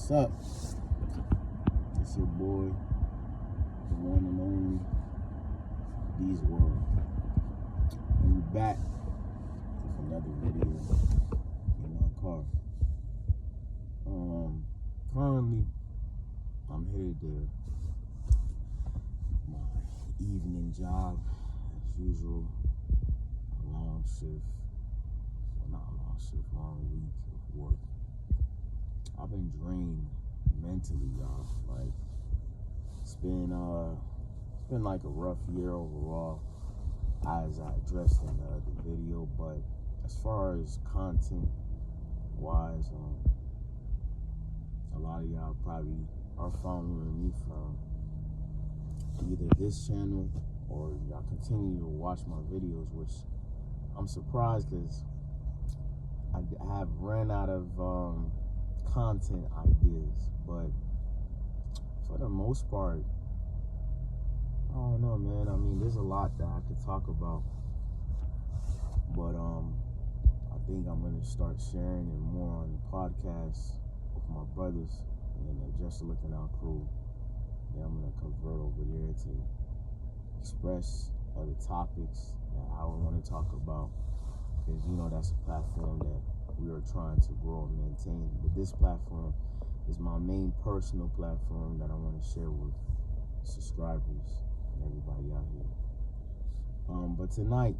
What's up? It's your boy, the one and only D's World. And we're back with another video in my car. Currently, I'm headed to my evening job as usual. A long shift. Well, not a long shift, long week of work. I've been drained mentally, y'all. Like, it's been like a rough year overall, as I addressed in the other video. But as far as content wise, a lot of y'all probably are following me from either this channel or y'all continue to watch my videos, which I'm surprised because I have ran out of content ideas. But for the most part, I don't know, man. I mean, there's a lot that I could talk about, but I think I'm gonna start sharing it more on the podcast with my brothers and the Just Looking Out crew. Yeah, I'm gonna convert over there to express other topics that I would want to talk about, because you know that's a platform that we are trying to grow and maintain. But this platform is my main personal platform that I want to share with subscribers and everybody out here. But tonight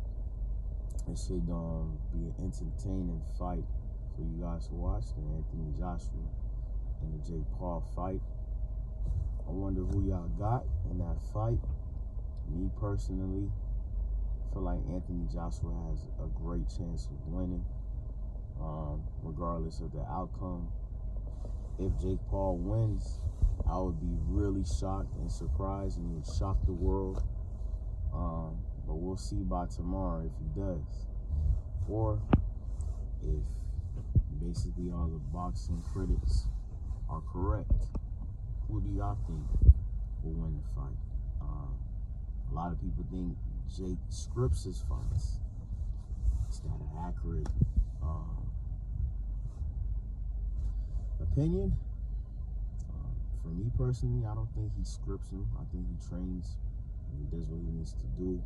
it should be an entertaining fight for you guys to watch, the Anthony Joshua and the Jake Paul fight. I wonder who y'all got in that fight. Me personally, I feel like Anthony Joshua has a great chance of winning, regardless of the outcome. If Jake Paul wins, I would be really shocked and surprised, and would shock the world. But we'll see by tomorrow if he does, or if basically all the boxing critics are correct. Who do y'all think will win the fight? A lot of people think Jake scripts his fights. Is that an accurate opinion? For me personally, I don't think he scripts him. I think he trains and he does what he needs to do.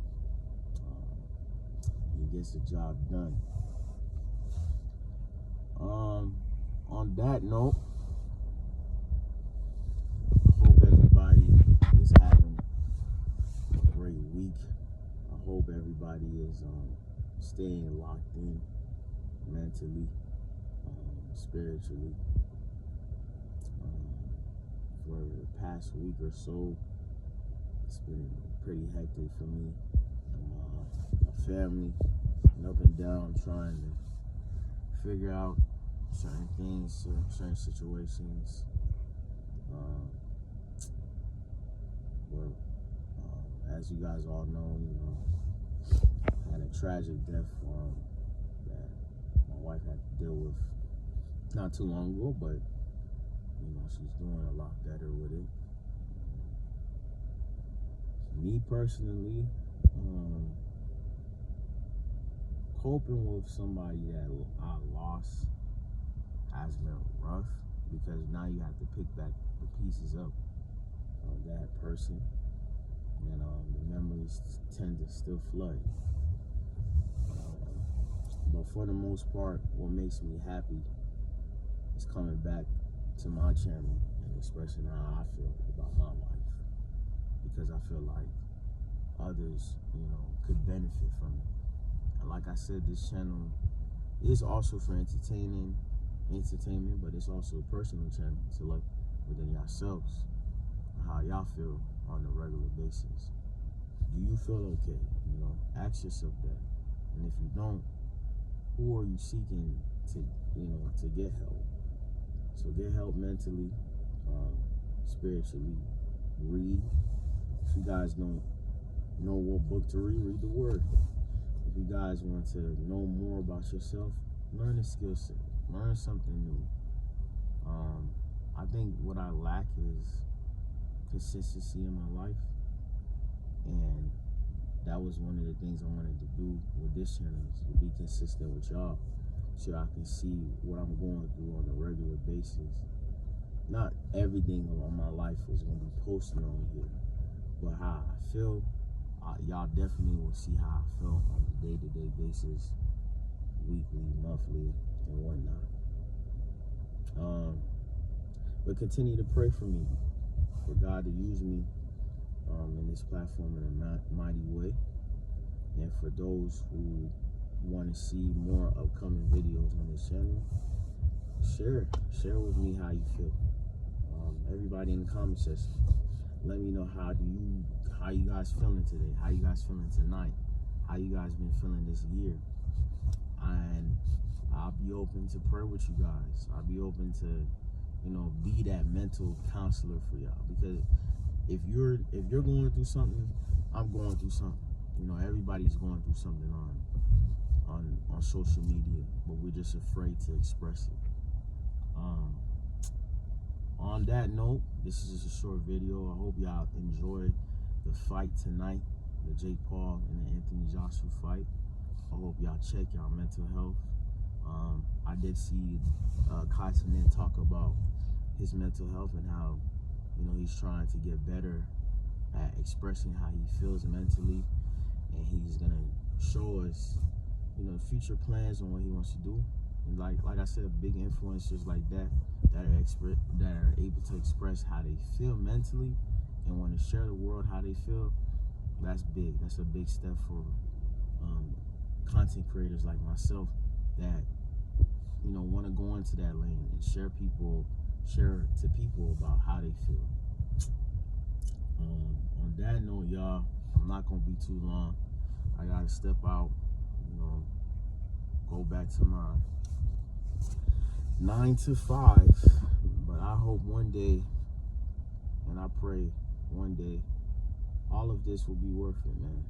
He gets the job done. On that note, I hope everybody is having a great week. I hope everybody is staying locked in mentally, spiritually. For the past week or so, it's been pretty hectic for me and my family, and up and down trying to figure out certain things, certain situations. As you guys all know, I had a tragic death that my wife had to deal with not too long ago, but she's doing a lot better with it. Me personally, coping with somebody that I lost has been rough, because now you have to pick back the pieces up of that person, and the memories tend to still flood. But for the most part, what makes me happy is coming back to my channel and expressing how I feel about my life, because I feel like others, could benefit from it. And like I said, this channel is also for entertainment, but it's also a personal channel to look within yourselves, how y'all feel on a regular basis. Do you feel okay? Ask yourself that. And if you don't, who are you seeking to get help? So get help mentally, spiritually. Read. If you guys don't know what book to read, read the Word. If you guys want to know more about yourself, learn a skill set. Learn something new. I think what I lack is consistency in my life. And that was one of the things I wanted to do with this channel, is to be consistent with y'all, so I can see what I'm going through on a regular basis. not everything on my life is going to be posted on here, but how I feel, y'all definitely will see how I feel on a day-to-day basis, weekly, monthly, and whatnot. But continue to pray for me, for God to use me in this platform in a mighty way. And for those who want to see more upcoming videos on this channel, share with me how you feel. Everybody in the comment section, let me know how you guys feeling today, how you guys feeling tonight, how you guys been feeling this year. And I'll be open to pray with you guys. I'll be open to, be that mental counselor for y'all, because if you're going through something, I'm going through something. Everybody's going through something on social media, but we're just afraid to express it. On that note, this is just a short video. I hope y'all enjoyed the fight tonight, the Jake Paul and the Anthony Jousha fight. I hope y'all check y'all mental health. I did see Tyson talk about his mental health and how he's trying to get better at expressing how he feels mentally, and he's gonna show us future plans on what he wants to do. And like I said, big influencers like that are able to express how they feel mentally and want to share the world how they feel. That's big. That's a big step for content creators like myself that want to go into that lane and share to people about how they feel. On that note, y'all, I'm not gonna be too long. I gotta step out, go back to my 9 to 5. But I hope one day, and I pray one day, all of this will be worth it, man.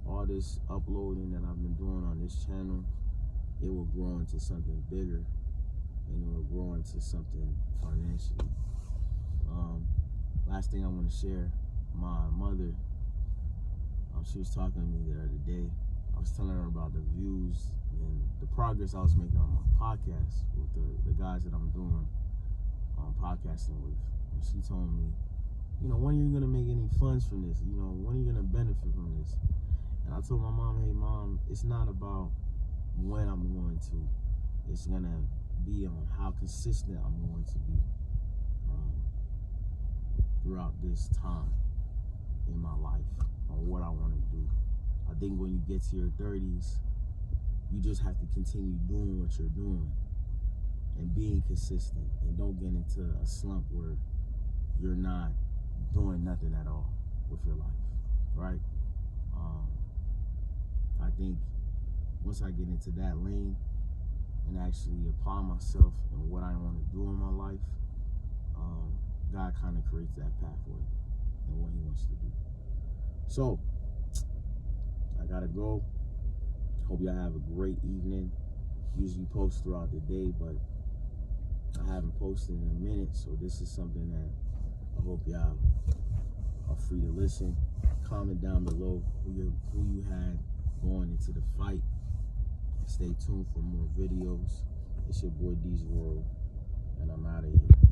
All this uploading that I've been doing on this channel, it will grow into something bigger, and it will grow into something financially. Last thing I want to share, my mother, she was talking to me the other day. I was telling her about the views and the progress I was making on my podcast with the guys that I'm doing podcasting with. And she told me, when are you going to make any funds from this? When are you going to benefit from this? And I told my mom, hey, Mom, it's not about when I'm going to. It's going to be on how consistent I'm going to be throughout this time in my life on what I want to do. I think when you get to your 30s, you just have to continue doing what you're doing and being consistent, and don't get into a slump where you're not doing nothing at all with your life, right? I think once I get into that lane and actually apply myself in what I want to do in my life, God kind of creates that pathway and what he wants to do. So, I gotta go. Hope y'all have a great evening. Usually post throughout the day, but I haven't posted in a minute, so this is something that I hope y'all are free to listen. Comment down below who you had going into the fight. Stay tuned for more videos. It's your boy D's World, and I'm out of here.